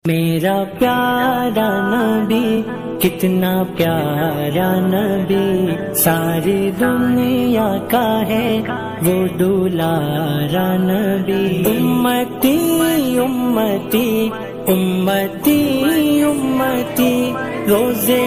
میرا پیارا نبی کتنا پیارا نبی، ساری دنیا کا ہے وہ دلارا نبی۔ امتی امتی امتی امتی روزے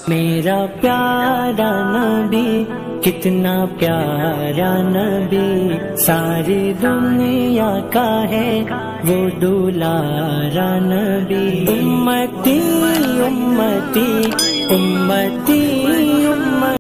میرا پیارا نبی کتنا پیارا نبی، ساری دنیا کا ہے وہ دلارا نبی۔ امتی امتی امتی